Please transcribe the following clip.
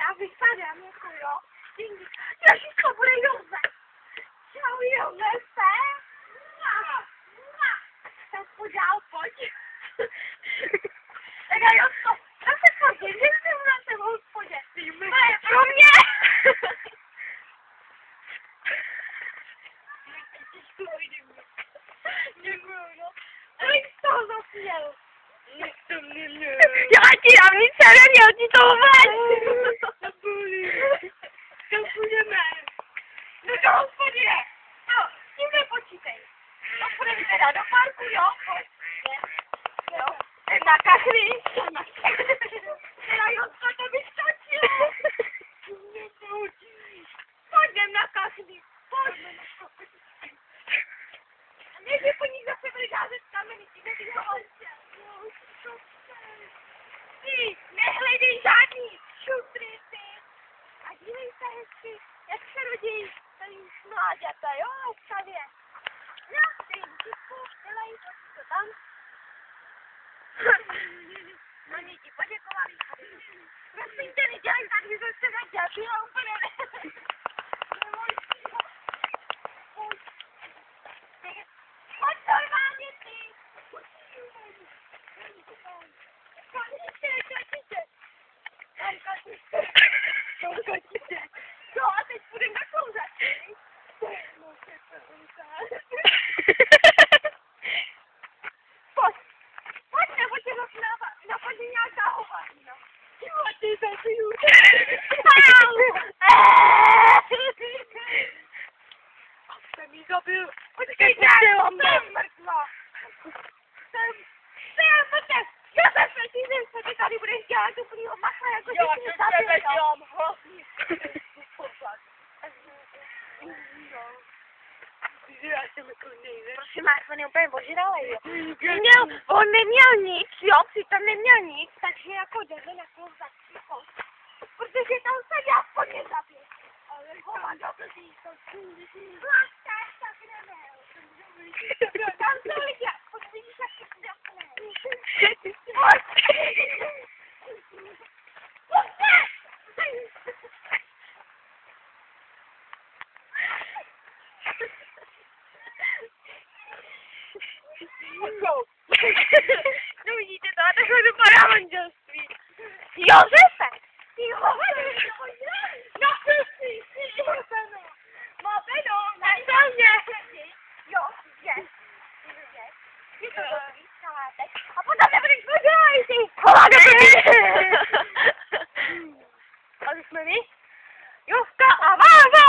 já vypadám jako jo. Já všechno bude Josef. Čau Josefe. Tak podál, pojď. Tak a Josko, zase pojď, že jsem na tebe v hospodě. To je pro mě. Děkuju, no. Kolik z toho zasměl? Nic jsem neměl. Já ti dám nic, já neměl ti to vůbec. To půjdeme. No do hospody. No, s tím nepočítej. No půjdeme teda do parku, jo? Pojď. Jo. Na kachry. Teda Josko, to by stačilo. Pojďme na kachry. Pojď. Než po nich zase byli házet kameny, ty nevyhovalce. Ty, nehledej žádný šutry, ty. A dívej se hezky, jak se rodí tady už mláďata, jo, stavě. No, ty jim tisku, dělají to tam. No, oni ti poděkovali. Prosím tě, nedělej tak, že se nadělila úplně ne. Pojď normálně, ty! Tam kočice. No a teď půjdem na kouřat, Pojď, nebo tě napadne nějaká hovadina. Ty zabiju. Jsem jí zabil. Počkej, jsem mrtvá. Jsem mrtev. Josefe, ty tady budeš dělat úplnýho machra, jako že jsi mě zabil. Já dělám hrozný. Já jsem jako nejde. Prosím vás, on je úplně ožralej, jo. On neměl nic, jo, přitom neměl nic, takže jako jdeme na kouzat, ticho. Protože tam se já aspoň nezabil. Ale hovado, blbý, to čůži. Plastáš, tak jdeme. Tam to lidi, vidíš, jak se zapne. Pojď! No vidíte to, a takhle dopadá manželství. Josefe! Ty hovado! No ty Josefeno! Mopeno, na mě! Jo, je. Je to dobrý, salátek. A potom nebudeš podělej ty! Hovado, blbý! A to jsme my? Joska a Váva!